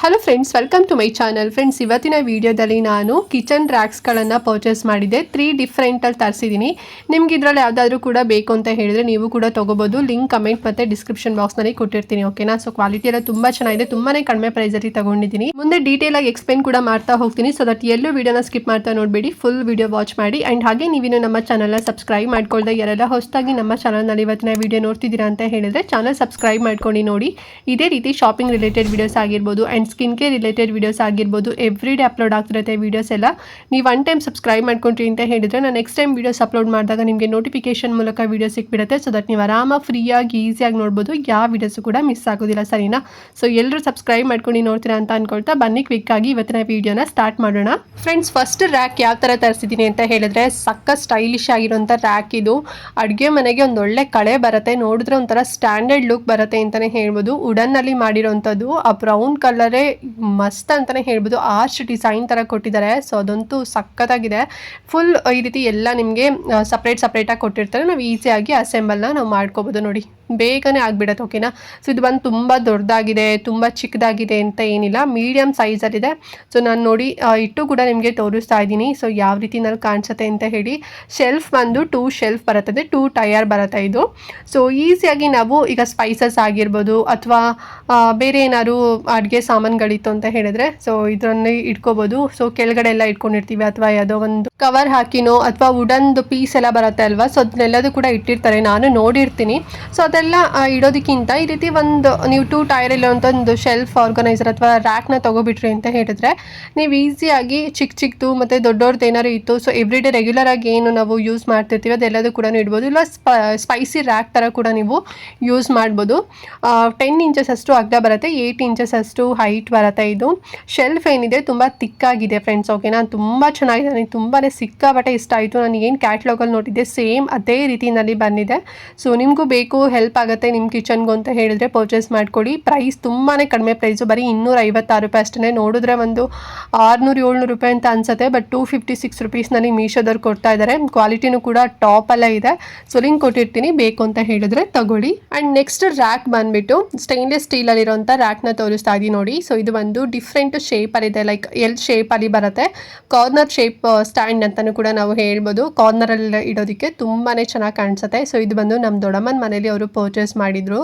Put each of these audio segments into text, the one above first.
Hello friends, welcome to my channel. Friends, ಇವತ್ತಿನ ವಿಡಿಯೋದಲ್ಲಿ ನಾನು ಕಿಚನ್ ರ್ಯಾಕ್ಸ್ಗಳನ್ನು ಪರ್ಚೇಸ್ ಮಾಡಿದ್ದೆ. 3 ಡಿಫ್ರೆಂಟಲ್ಲಿ ತರಿಸಿದ್ದೀನಿ. ನಿಮ್ಗೆ ಇದರಲ್ಲಿ ಯಾವುದಾದ್ರೂ ಕೂಡ ಬೇಕು ಅಂತ ಹೇಳಿದ್ರೆ ನೀವು ಕೂಡ ತೊಗೋಬೋದು. ಲಿಂಕ್ ಕಮೆಂಟ್ ಮತ್ತು ಡಿಸ್ಕ್ರಿಪ್ಷನ್ ಬಾಕ್ಸ್ನಲ್ಲಿ ಕೊಟ್ಟಿರ್ತೀನಿ, ಓಕೆನಾ? ಸೊ ಕ್ವಾಲಿಟಿ ಎಲ್ಲ ತುಂಬ ಚೆನ್ನಾಗಿದೆ, ತುಂಬಾ ಕಡಿಮೆ ಪ್ರೈಸಲ್ಲಿ ತೊಗೊಂಡಿದ್ದೀನಿ. ಮುಂದೆ ಡೀಟೇಲಾಗಿ ಎಕ್ಸ್ಪ್ಲೇನ್ ಕೂಡ ಮಾಡ್ತಾ ಹೋಗ್ತೀನಿ. ಸೊ ದಟ್ ಎಲ್ಲೂ ವಿಡಿಯೋನ ಸ್ಕಿಪ್ ಮಾಡ್ತಾ ನೋಡಬೇಡಿ, ಫುಲ್ ವಿಡಿಯೋ ವಾಚ್ ಮಾಡಿ. ಆ್ಯಂಡ್ ಹಾಗೆ ನೀವಿನ್ನು ನಮ್ಮ ಚಾನಲ್ನ ಸಬ್ಸ್ಕ್ರೈಬ್ ಮಾಡ್ಕೊಳ್ದೆ ಯಾರೆಲ್ಲ ಹೊಸದಾಗಿ ನಮ್ಮ ಚಾನಲ್ನಲ್ಲಿ ಇವತ್ತಿನ ವಿಡಿಯೋ ನೋಡ್ತಿದ್ದೀರಾ ಅಂತ ಹೇಳಿದ್ರೆ ಚಾನಲ್ ಸಬ್ಸ್ಕ್ರೈಬ್ ಮಾಡ್ಕೊಂಡು ನೋಡಿ. ಇದೇ ರೀತಿ ಶಾಪಿಂಗ್ ರಿಲೇಟೆಡ್ ವಿಡಿಯೋಸ್ ಆಗಿರ್ಬೋದು and skin care related videos ಆಗಿರ್ಬೋದು, ಎವ್ರಿ ಡೇ ಅಪ್ಲೋಡ್ ಆಗ್ತಿರುತ್ತೆ ವಿಡಿಯೋಸ್ ಎಲ್ಲ. ನೀವು ಒನ್ ಟೈಮ್ ಸಬ್ಸ್ಕ್ರೈಬ್ ಮಾಡ್ಕೊಂಡ್ರಿ ಅಂತ ಹೇಳಿದರೆ ನಾನು ನೆಕ್ಸ್ಟ್ ಟೈಮ್ ವಿಡಿಯೋಸ್ ಅಪ್ಲೋಡ್ ಮಾಡಿದಾಗ ನಿಮಗೆ ನೋಟಿಫಿಕೇಶನ್ ಮೂಲಕ ವಿಡಿಯೋ ಸಿಕ್ಬಿಡುತ್ತೆ. ಸೊ ದಟ್ ನೀವು ಆರಾಮಾಗಿ ಫ್ರೀಯಾಗಿ ಈಸಿಯಾಗಿ ನೋಡ್ಬೋದು, ಯಾವ ವಿಡಿಯೋಸು ಕೂಡ ಮಿಸ್ ಆಗೋದಿಲ್ಲ, ಸರಿನಾ? ಸೊ ಎಲ್ಲರೂ ಸಬ್ಸ್ಕ್ರೈಬ್ ಮಾಡ್ಕೊಂಡು ನೋಡ್ತೀರಾ ಅಂತ ಅನ್ಕೊಳ್ತಾ ಬನ್ನಿ ಕ್ವಿಕ್ ಆಗಿ ಇವತ್ತಿನ ವಿಡಿಯೋನ ಸ್ಟಾರ್ಟ್ ಮಾಡೋಣ. ಫ್ರೆಂಡ್ಸ್, ಫಸ್ಟ್ ರ್ಯಾಕ್ ಯಾವ ಥರ ತರಿಸಿದ್ದೀನಿ ಅಂತ ಹೇಳಿದ್ರೆ ಸಕ್ಕ ಸ್ಟೈಲಿಶ್ ಆಗಿರೋಂಥ ರ್ಯಾಕ್ ಇದು. ಅಡುಗೆ ಮನೆಗೆ ಒಂದು ಒಳ್ಳೆ ಕಳೆ ಬರುತ್ತೆ, ನೋಡಿದ್ರೆ ಒಂಥರ ಸ್ಟ್ಯಾಂಡರ್ಡ್ ಲುಕ್ ಬರುತ್ತೆ ಅಂತಲೇ ಹೇಳ್ಬೋದು. ವುಡನ್ನಲ್ಲಿ ಮಾಡಿರೋಂಥದ್ದು, ಆ ಬ್ರೌನ್ ಕಲರೇ ಮಸ್ತ್ ಅಂತಲೇ ಹೇಳ್ಬೋದು. ಆರ್ಚ್ ಡಿಸೈನ್ ಥರ ಕೊಟ್ಟಿದ್ದಾರೆ. ಸೊ ಅದಂತೂ ಸಖತ್ತಾಗಿದೆ. ಫುಲ್ ಈ ರೀತಿ ಎಲ್ಲ ನಿಮಗೆ ಸಪ್ರೇಟಾಗಿ ಕೊಟ್ಟಿರ್ತಾರೆ. ನಾವು ಈಸಿಯಾಗಿ ಅಸೆಂಬಲ್ನ ನಾವು ಮಾಡ್ಕೋಬೋದು. ನೋಡಿ, ಬೇಗನೆ ಆಗಿಬಿಡತ್ತೆ, ಓಕೆನಾ? ಸೊ ಇದು ಬಂದು ತುಂಬ ದೊಡ್ಡದಾಗಿದೆ, ತುಂಬ ಚಿಕ್ಕದಾಗಿದೆ ಅಂತ ಏನಿಲ್ಲ, ಮೀಡಿಯಮ್ ಸೈಜಲ್ಲಿದೆ. ಸೊ ನಾನು ನೋಡಿ ಇಟ್ಟು ಕೂಡ ನಿಮಗೆ ತೋರಿಸ್ತಾ ಇದ್ದೀನಿ. ಸೊ ಯಾವ ರೀತಿನಲ್ಲಿ ಕಾಣಿಸುತ್ತೆ ಅಂತ ಹೇಳಿ. ಶೆಲ್ಫ್ ಬಂದು 2 ಶೆಲ್ಫ್ ಬರುತ್ತದೆ, 2 ಟಯರ್ ಬರುತ್ತೆ ಇದು. ಸೊ ಈಸಿಯಾಗಿ ನಾವು ಈಗ ಸ್ಪೈಸಸ್ ಆಗಿರ್ಬೋದು ಅಥವಾ ಬೇರೆ ಏನಾದ್ರು ಅಡುಗೆ ಸಾಮಾನುಗಳಿತ್ತು ಅಂತ ಹೇಳಿದ್ರೆ ಸೊ ಇದರಲ್ಲಿ ಇಟ್ಕೋಬೋದು. ಸೊ ಕೆಳಗಡೆ ಎಲ್ಲ ಇಟ್ಕೊಂಡಿರ್ತೀವಿ ಅಥವಾ ಯಾವುದೋ ಒಂದು ಕವರ್ ಹಾಕಿನೋ ಅಥವಾ ವುಡನ್ದು ಪೀಸ್ ಎಲ್ಲ ಬರುತ್ತೆ ಅಲ್ವಾ, ಸೊ ಅದನ್ನೆಲ್ಲದೂ ಕೂಡ ಇಟ್ಟಿರ್ತಾರೆ, ನಾನು ನೋಡಿರ್ತೀನಿ. ಸೊ ಅದೆಲ್ಲ ಇಡೋದಕ್ಕಿಂತ ಈ ರೀತಿ ಒಂದು ನೀವು 2 ಟೈರ್ ಇಲ್ಲೋಂಥ ಒಂದು ಶೆಲ್ಫ್ ಆರ್ಗನೈಸರ್ ಅಥವಾ ರ್ಯಾಕ್ನ ತೊಗೊಬಿಟ್ರಿ ಅಂತ ಹೇಳಿದ್ರೆ ನೀವು ಈಸಿಯಾಗಿ ಚಿಕ್ಕದು ಮತ್ತು ದೊಡ್ಡವ್ರದ್ದು ಏನಾದ್ರು ಇತ್ತು, ಸೊ ಎವ್ರಿ ಡೇ ರೆಗ್ಯುಲರ್ ಆಗಿ ಏನು ನಾವು ಯೂಸ್ ಮಾಡ್ತಿರ್ತೀವಿ ಅದೆಲ್ಲದೂ ಕೂಡ ಇಡ್ಬೋದು. ಇಲ್ಲ ಸ್ಪೈಸಿ ರ್ಯಾಕ್ ಥರ ಕೂಡ ನೀವು ಯೂಸ್ ಮಾಡ್ಬೋದು. 10 ಇಂಚಸ್ ಅಷ್ಟು ಅಗ್ಗ ಬರುತ್ತೆ, 8 ಇಂಚಸ್ ಅಷ್ಟು ಹೈಟ್ ಬರುತ್ತೆ. ಇದು ಶೆಲ್ಫ್ ಏನಿದೆ ತುಂಬ ತಿಕ್ಕಾಗಿದೆ ಫ್ರೆಂಡ್ಸ್, ಓಕೆನಾ? ತುಂಬ ಚೆನ್ನಾಗಿದೆ, ನನಗೆ ತುಂಬಾ ಸಿಕ್ಕಾಪಟ್ಟೆ ಇಷ್ಟ ಆಯಿತು. ನಾನು ಏನು ಕ್ಯಾಟ್ಲಾಗಲ್ಲಿ ನೋಡಿದ್ದೆ ಸೇಮ್ ಅದೇ ರೀತಿಯಲ್ಲಿ ಬಂದಿದೆ. ಸೊ ನಿಮಗೂ ಬೇಕು, ಹೆಲ್ಪ್ ಆಗುತ್ತೆ ನಿಮ್ಮ ಕಿಚನ್ಗೂ ಅಂತ ಹೇಳಿದ್ರೆ ಪರ್ಚೇಸ್ ಮಾಡ್ಕೊಳ್ಳಿ. ಪ್ರೈಸ್ ತುಂಬಾ ಕಡಿಮೆ ಪ್ರೈಸು, ಬರೀ 256 ರೂಪಾಯಿ ಅಷ್ಟೇ. ನೋಡಿದ್ರೆ ಒಂದು 600-700 ರೂಪಾಯಿ ಅಂತ ಅನ್ಸುತ್ತೆ, ಬಟ್ 256 ರುಪೀಸ್ನಲ್ಲಿ ಮೀಶೋದವ್ರು ಕೊಡ್ತಾ ಇದ್ದಾರೆ. ಕ್ವಾಲಿಟಿನೂ ಕೂಡ ಟಾಪಲ್ಲ ಇದೆ. ಸೊ ಲಿಂಕ್ ಕೊಟ್ಟಿರ್ತೀನಿ, ಬೇಕು ಅಂತ ಹೇಳಿದ್ರೆ ತಗೊಳ್ಳಿ. ಆ್ಯಂಡ್ ನೆಕ್ಸ್ಟ್ ರ್ಯಾಕ್ ಬಂದುಬಿಟ್ಟು ಸ್ಟೈನ್ಲೆಸ್ ಸ್ಟೀಲಲ್ಲಿರೋಂಥ ರ್ಯಾಕ್ನ ತೋರಿಸ್ತಾ ಇದ್ದೀನಿ ನೋಡಿ. ಸೊ ಇದು ಒಂದು ಡಿಫ್ರೆಂಟ್ ಶೇಪಲ್ಲಿದೆ, ಲೈಕ್ ಎಲ್ ಶೇಪಲ್ಲಿ ಬರುತ್ತೆ. ಕಾರ್ನರ್ ಶೇಪ್ ಸ್ಟ್ಯಾಂಡ್ ಅಂತಲೂ ಕೂಡ ನಾವು ಹೇಳ್ಬೋದು. ಕಾರ್ನರಲ್ಲಿ ಇಡೋದಕ್ಕೆ ತುಂಬಾ ಚೆನ್ನಾಗಿ ಕಾಣಿಸುತ್ತೆ. ಸೊ ಇದು ಬಂದು ನಮ್ಮ ದೊಡ್ಡಮ್ಮನ ಮನೇಲಿ ಅವರು ಪರ್ಚೇಸ್ ಮಾಡಿದ್ರು,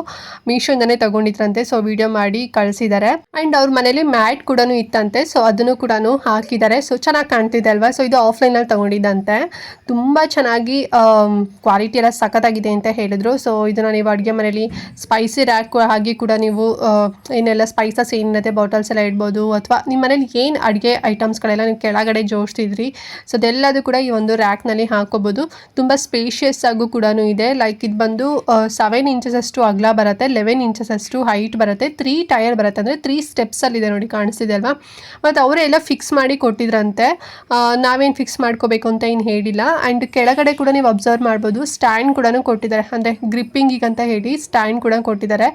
ಮೀಶೋಯಿಂದನೇ ತಗೊಂಡಿದ್ರಂತೆ. ಸೊ ವಿಡಿಯೋ ಮಾಡಿ ಕಳಿಸಿದ್ದಾರೆ. ಆ್ಯಂಡ್ ಅವ್ರ ಮನೇಲಿ ಮ್ಯಾಟ್ ಕೂಡ ಇತ್ತಂತೆ, ಸೊ ಅದನ್ನು ಕೂಡ ಹಾಕಿದ್ದಾರೆ. ಸೊ ಚೆನ್ನಾಗಿ ಕಾಣ್ತಿದೆ ಅಲ್ವಾ? ಸೊ ಇದು ಆಫ್ಲೈನಲ್ಲಿ ತಗೊಂಡಿದ್ದಂತೆ, ತುಂಬ ಚೆನ್ನಾಗಿ ಕ್ವಾಲಿಟಿ ಎಲ್ಲ ಸಖತ್ತಾಗಿದೆ ಅಂತ ಹೇಳಿದ್ರು. ಸೊ ಇದನ್ನು ನೀವು ಅಡುಗೆ ಮನೇಲಿ ಸ್ಪೈಸಿ ರ್ಯಾಕ್ ಆಗಿ ಕೂಡ ನೀವು ಏನೆಲ್ಲ ಸ್ಪೈಸಸ್ ಏನಿರುತ್ತೆ ಬಾಟಲ್ಸ್ ಎಲ್ಲ ಇಡ್ಬೋದು, ಅಥವಾ ನಿಮ್ಮ ಮನೇಲಿ ಏನು ಅಡುಗೆ ಐಟಮ್ಸ್ಗಳೆಲ್ಲ ನೀವು ಕೆಳಗಡೆ ಜೋಡಿಸ್ತಿದ್ರಿ ಸೊ ಅದೆಲ್ಲದು ಕೂಡ ಈ ಒಂದು ರ್ಯಾಕ್ನಲ್ಲಿ ಹಾಕೋಬೋದು. ತುಂಬ ಸ್ಪೇಷಿಯಸ್ ಆಗು ಕೂಡ ಇದೆ. ಲೈಕ್ ಇದು ಬಂದು 7 ಇಂಚಸ್ ಅಷ್ಟು ಅಗಲ ಬರುತ್ತೆ, 11 ಇಂಚಸ್ ಅಷ್ಟು ಹೈಟ್ ಬರುತ್ತೆ, 3 ಟೈರ್ ಬರುತ್ತೆ, ಅಂದರೆ 3 ಸ್ಟೆಪ್ಸಲ್ಲಿದೆ ನೋಡಿ, ಕಾಣಿಸ್ತಿದೆ ಅಲ್ವಾ? ಮತ್ತು ಅವರೆಲ್ಲ ಫಿಕ್ಸ್ ಮಾಡಿ ಕೊಟ್ಟಿದ್ರಂತೆ, ನಾವೇನು ಫಿಕ್ಸ್ ಮಾಡ್ಕೋಬೇಕು ಅಂತ ಏನು ಹೇಳಿಲ್ಲ. ಆ್ಯಂಡ್ ಕೆಳಗಡೆ ಕೂಡ ನೀವು ಅಬ್ಸರ್ವ್ ಮಾಡ್ಬೋದು, ಸ್ಟ್ಯಾಂಡ್ ಕೂಡ ಕೊಟ್ಟಿದ್ದಾರೆ, ಅಂದರೆ ಗ್ರಿಪ್ಪಿಂಗಿಗೆ ಅಂತ ಹೇಳಿ ಸ್ಟ್ಯಾಂಡ್ ಕೂಡ ಕೊಟ್ಟಿದ್ದಾರೆ.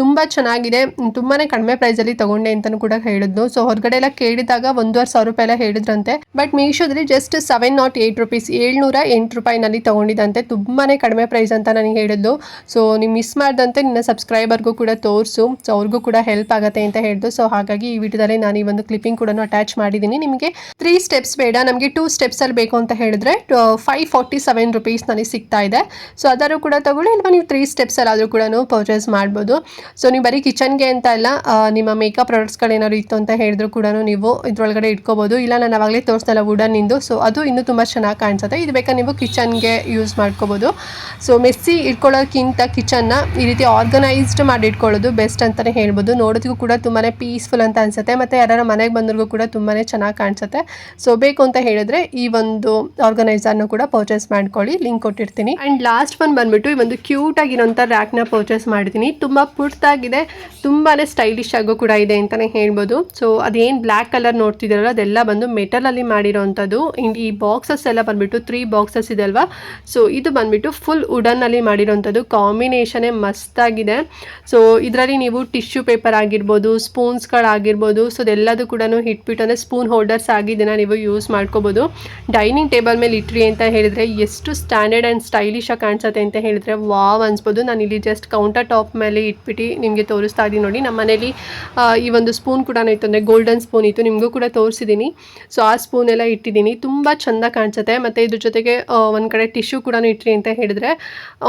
ತುಂಬ ಚೆನ್ನಾಗಿದೆ, ತುಂಬಾ ಕಡಿಮೆ ಪ್ರೈಸಲ್ಲಿ ತೊಗೊಂಡೆ ಅಂತಲೂ ಕೂಡ ಹೇಳಿದ್ನು. ಸೊ ಹೊರಗಡೆ ಎಲ್ಲ ಕೇಳಿದಾಗ 1,500 ರೂಪಾಯಿ ಎಲ್ಲ ಹೇಳಿದ್ರಂತೆ, ಬಟ್ ಮೀಶೋದಲ್ಲಿ ಜಸ್ಟ್ 708 ರೂಪೀಸ್, 708 ರೂಪಾಯಿನಲ್ಲಿ ತೊಗೊಂಡಿದ್ದಂತೆ. ತುಂಬಾ ಕಡಿಮೆ ಪ್ರೈಸ್ ಅಂತ ನನಗೆ ಹೇಳಿದ್ದು. ಸೊ ನೀವು ಮಿಸ್ ಮಾಡಿದಂತೆ ನಿನ್ನ ಸಬ್ಸ್ಕ್ರೈಬರ್ಗೂ ಕೂಡ ತೋರಿಸು, ಸೊ ಅವ್ರಿಗೂ ಕೂಡ ಹೆಲ್ಪ್ ಆಗುತ್ತೆ ಅಂತ ಹೇಳಿದ್ದು. ಸೊ ಹಾಗಾಗಿ ಈ ವಿಡಿಯೋದಲ್ಲಿ ನಾನು ಈ ಒಂದು ಕ್ಲಿಪ್ಪಿಂಗ್ ಕೂಡ ಅಟ್ಯಾಚ್ ಮಾಡಿದ್ದೀನಿ. ನಿಮಗೆ 3 ಸ್ಟೆಪ್ಸ್ ಬೇಡ, ನಮಗೆ 2 ಸ್ಟೆಪ್ಸಲ್ಲಿ ಬೇಕು ಅಂತ ಹೇಳಿದ್ರೆ 547 ರೂಪೀಸ್ನಲ್ಲಿ ಸಿಗ್ತಾ ಇದೆ. ಸೊ ಅದಾದ್ರೂ ಕೂಡ ತಗೊಳ್ಳಿ, ಇಲ್ವಾ ನೀವು 3 ಸ್ಟೆಪ್ಸಲ್ಲಾದರೂ ಕೂಡ ಪರ್ಚೇಸ್ ಮಾಡ್ಬೋದು. ಸೊ ನೀವು ಬರೀ ಕಿಚನ್ಗೆ ಅಂತ ಅಲ್ಲ, ನಿಮ್ಮ ಮೇಕಪ್ ಪ್ರಾಡಕ್ಟ್ಸ್ಗಳೇನಾದ್ರು ಇತ್ತು ಅಂತ ಹೇಳಿದ್ರು ಕೂಡ ನೀವು ಇದರೊಳಗಡೆ ಇಟ್ಕೋಬೋದು. ಇಲ್ಲ ನಾನು ಅವಾಗಲೇ ತೋರಿಸ್ದಲ್ಲ ವುಡನ್ನಿಂದು, ಸೊ ಅದು ಇನ್ನೂ ತುಂಬ ಚೆನ್ನಾಗಿ ಕಾಣಿಸುತ್ತೆ. ಇದು ಬೇಕಾ ನೀವು ಕಿಚನ್ಗೆ ಯೂಸ್ ಮಾಡ್ಕೋಬೋದು. ಸೊ ಮೆಸ್ಸಿ ಇಟ್ಕೊಳ್ಳೋಕ್ಕಿಂತ ಕಿಚನ್ನ ಈ ರೀತಿ ಆರ್ಗನೈಸ್ಡ್ ಮಾಡಿ ಇಟ್ಕೊಳ್ಳೋದು ಬೆಸ್ಟ್ ಅಂತಲೇ ಹೇಳ್ಬೋದು. ನೋಡೋದಕ್ಕೂ ಕೂಡ ತುಂಬಾ ಪೀಸ್ಫುಲ್ ಅಂತ ಅನಿಸುತ್ತೆ, ಮತ್ತು ಯಾರು ಮನೆಗೆ ಬಂದ್ರಿಗೂ ಕೂಡ ತುಂಬಾ ಚೆನ್ನಾಗಿ ಕಾಣಿಸುತ್ತೆ. ಸೊ ಬೇಕು ಅಂತ ಹೇಳಿದ್ರೆ ಈ ಒಂದು ಆರ್ಗನೈಸರ್ನ ಕೂಡ ಪರ್ಚೇಸ್ ಮಾಡ್ಕೊಳ್ಳಿ, ಲಿಂಕ್ ಕೊಟ್ಟಿರ್ತೀನಿ. ಆ್ಯಂಡ್ ಲಾಸ್ಟ್ ಒನ್ ಬಂದುಬಿಟ್ಟು ಈ ಒಂದು ಕ್ಯೂಟ್ ಆಗಿರೋಂಥ ರ್ಯಾಕ್ನ ಪರ್ಚೇಸ್ ಮಾಡಿದ್ದೀನಿ. ತುಂಬ ಪುಟ್ಟಾಗಿದೆ, ತುಂಬಾ ಸ್ಟೈಲಿಶ್ ಆಗೋ ಕೂಡ ಇದೆ ಅಂತಲೇ ಹೇಳ್ಬೋದು. ಸೊ ಅದೇನು ಬ್ಲ್ಯಾಕ್ ಕಲರ್ ನೋಡ್ತಿದ್ದೀರಲ್ಲ ಅದೆಲ್ಲ ಬಂದು ಮೆಟಲಲ್ಲಿ ಮಾಡಿರೋವಂಥದ್ದು. ಈ ಬಾಕ್ಸಸ್ ಎಲ್ಲ ಬಂದುಬಿಟ್ಟು 3 ಬಾಕ್ಸಸ್ ಇದೆ ಅಲ್ವಾ, ಸೊ ಇದು ಬಂದುಬಿಟ್ಟು ಫುಲ್ ವುಡನ್ನಲ್ಲಿ ಮಾಡಿರೋವಂಥದ್ದು. ಕಾಂಬಿನೇಷನೇ ಮಸ್ತಾಗಿದೆ. ಸೊ ಇದರಲ್ಲಿ ನೀವು ಟಿಶ್ಯೂ ಪೇಪರ್ ಆಗಿರ್ಬೋದು, ಸ್ಪೂನ್ಸ್ಗಳಾಗಿರ್ಬೋದು, ಸೊ ಅದೆಲ್ಲದು ಕೂಡ ಇಟ್ಬಿಟ್ಟು ಅಂದರೆ ಸ್ಪೂನ್ ಹೋಲ್ಡರ್ಸ್ ಆಗಿ ಇದನ್ನು ನೀವು ಯೂಸ್ ಮಾಡ್ಕೋಬೋದು. ಡೈನಿಂಗ್ ಟೇಬಲ್ ಮೇಲೆ ಇಟ್ರಿ ಅಂತ ಹೇಳಿದರೆ ಎಷ್ಟು ಸ್ಟ್ಯಾಂಡರ್ಡ್ ಆ್ಯಂಡ್ ಸ್ಟೈಲಿಶ್ ಆಗಿ ಕಾಣಿಸುತ್ತೆ ಅಂತ ಹೇಳಿದ್ರೆ ವಾವ್ ಅನ್ಸ್ಬೋದು. ನಾನು ಇಲ್ಲಿ ಜಸ್ಟ್ ಕೌಂಟರ್ ಟಾಪ್ ಮೇಲೆ ಇಟ್ಬಿಟ್ಟು ನಿಮಗೆ ತೋರಿಸ್ತಾ ಇದ್ದೀನಿ ನೋಡಿ. ನಮ್ಮ ಮನೇಲಿ ಈ ಈ ಒಂದು ಸ್ಪೂನ್ ಕೂಡ ಇತ್ತು, ಅಂದರೆ ಗೋಲ್ಡನ್ ಸ್ಪೂನ್ ಇತ್ತು, ನಿಮಗೂ ಕೂಡ ತೋರಿಸಿದ್ದೀನಿ. ಸೊ ಆ ಸ್ಪೂನ್ ಎಲ್ಲ ಇಟ್ಟಿದ್ದೀನಿ, ತುಂಬ ಚೆಂದ ಕಾಣಿಸುತ್ತೆ. ಮತ್ತು ಇದ್ರ ಜೊತೆಗೆ ಒಂದು ಕಡೆ ಟಿಶ್ಯೂ ಕೂಡ ಇಟ್ರಿ ಅಂತ ಹೇಳಿದ್ರೆ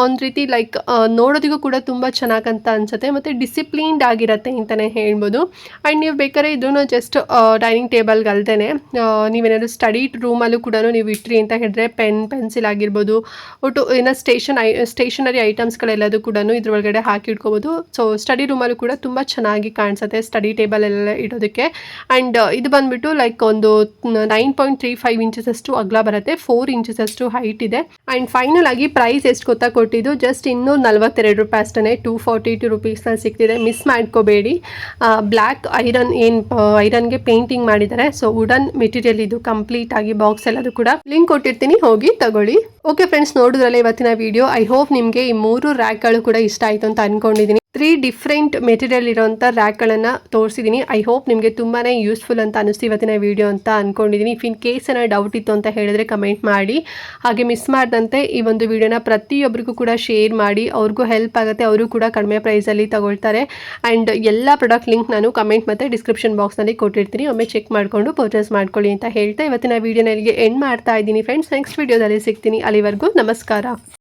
ಒಂದು ರೀತಿ ಲೈಕ್ ನೋಡೋದಿಗೂ ಕೂಡ ತುಂಬ ಚೆನ್ನಾಗಂತ ಅನಿಸುತ್ತೆ, ಮತ್ತು ಡಿಸಿಪ್ಲೀನ್ಡ್ ಆಗಿರುತ್ತೆ ಅಂತಲೇ ಹೇಳ್ಬೋದು. ಆ್ಯಂಡ್ ನೀವು ಬೇಕಾದ್ರೆ ಇದನ್ನು ಜಸ್ಟ್ ಡೈನಿಂಗ್ ಟೇಬಲ್ಗೆ ಅಲ್ದೇ ನೀವೇನಾದರೂ ಸ್ಟಡಿ ರೂಮಲ್ಲೂ ಕೂಡ ನೀವು ಇಟ್ರಿ ಅಂತ ಹೇಳಿದ್ರೆ ಪೆನ್ಸಿಲ್ ಆಗಿರ್ಬೋದು, ಒಟ್ಟು ಏನೋ ಸ್ಟೇಷನರಿ ಐಟಮ್ಸ್ಗಳೆಲ್ಲದೂ ಕೂಡ ಇದ್ರೊಳಗಡೆ ಹಾಕಿ ಇಟ್ಕೋಬೋದು. ಸೊ ಸ್ಟಡಿ ರೂಮಲ್ಲೂ ಕೂಡ ತುಂಬ ಚೆನ್ನಾಗಿ ಕಾಣಿಸುತ್ತೆ ಸ್ಟಡಿ ಟೇಬಲ್ ಎಲ್ಲ ಇಡೋದಕ್ಕೆ. ಆ್ಯಂಡ್ ಇದು ಬಂದುಬಿಟ್ಟು ಲೈಕ್ ಒಂದು 9.35 ಇಂಚಸ್ ಅಷ್ಟು ಅಗಲ ಬರುತ್ತೆ, 4 ಇಂಚಸ್ ಅಷ್ಟು ಹೈಟ್ ಇದೆ. ಆ್ಯಂಡ್ ಫೈನಲ್ ಆಗಿ ಪ್ರೈಸ್ ಎಷ್ಟು ಗೊತ್ತಾ ಕೊಟ್ಟಿದ್ದು, ಜಸ್ಟ್ 242 ರೂಪಾಯಿ ಅಷ್ಟೇ, 242 ರುಪೀಸ್ನ ಸಿಗ್ತಿದೆ. ಮಿಸ್ ಮಾಡ್ಕೋಬೇಡಿ. ಬ್ಲ್ಯಾಕ್ ಐರನ್ಗೆ ಪೇಂಟಿಂಗ್ ಮಾಡಿದ್ದಾರೆ. ಸೊ ವುಡನ್ ಮೆಟೀರಿಯಲ್ ಇದು ಕಂಪ್ಲೀಟ್ ಆಗಿ, ಬಾಕ್ಸ್ ಎಲ್ಲದು ಕೂಡ ಲಿಂಕ್ ಕೊಟ್ಟಿರ್ತೀನಿ, ಹೋಗಿ ತಗೊಳ್ಳಿ. ಓಕೆ ಫ್ರೆಂಡ್ಸ್, ನೋಡಿದ್ರಲ್ಲ ಇವತ್ತಿನ ವಿಡಿಯೋ. ಐ ಹೋಪ್ ನಿಮಗೆ ಈ 3 ರ್ಯಾಕ್ಗಳು ಕೂಡ ಇಷ್ಟ ಆಯಿತು ಅಂತ ಅನ್ಕೊಂಡಿದ್ದೀನಿ. 3 ಡಿಫ್ರೆಂಟ್ ಮೆಟೀರಿಯಲ್ ಇರೋಂಥ ರ್ಯಾಕ್ಗಳನ್ನು ತೋರಿಸಿದ್ದೀನಿ. ಐ ಹೋಪ್ ನಿಮಗೆ ತುಂಬಾ ಯೂಸ್ಫುಲ್ ಅಂತ ಅನಿಸ್ತು ಇವತ್ತಿನ ವಿಡಿಯೋ ಅಂತ ಅಂದ್ಕೊಂಡಿದ್ದೀನಿ. ಇಫ್ ಇನ್ ಕೇಸ್ ಏನೋ ಡೌಟ್ ಇತ್ತು ಅಂತ ಹೇಳಿದ್ರೆ ಕಮೆಂಟ್ ಮಾಡಿ. ಹಾಗೆ ಮಿಸ್ ಮಾಡದಂತೆ ಈ ಒಂದು ವಿಡಿಯೋನ ಪ್ರತಿಯೊಬ್ಬರಿಗೂ ಕೂಡ ಶೇರ್ ಮಾಡಿ, ಅವ್ರಿಗೂ ಹೆಲ್ಪ್ ಆಗುತ್ತೆ, ಅವರು ಕೂಡ ಕಡಿಮೆ ಪ್ರೈಸಲ್ಲಿ ತಗೊಳ್ತಾರೆ. ಆ್ಯಂಡ್ ಎಲ್ಲ ಪ್ರಾಡಕ್ಟ್ ಲಿಂಕ್ ನಾನು ಕಮೆಂಟ್ ಮತ್ತು ಡಿಸ್ಕ್ರಿಪ್ಷನ್ ಬಾಕ್ಸ್ನಲ್ಲಿ ಕೊಟ್ಟಿರ್ತೀನಿ, ಒಮ್ಮೆ ಚೆಕ್ ಮಾಡಿಕೊಂಡು ಪರ್ಚೇಸ್ ಮಾಡ್ಕೊಳ್ಳಿ ಅಂತ ಹೇಳ್ತಾ ಇವತ್ತಿನ ವಿಡಿಯೋನ ಇಲ್ಲಿಗೆ ಎಂಡ್ ಮಾಡ್ತಾ ಇದ್ದೀನಿ ಫ್ರೆಂಡ್ಸ್. ನೆಕ್ಸ್ಟ್ ವಿಡಿಯೋದಲ್ಲಿ ಸಿಗ್ತೀನಿ, ಅಲ್ಲಿವರೆಗೂ ನಮಸ್ಕಾರ.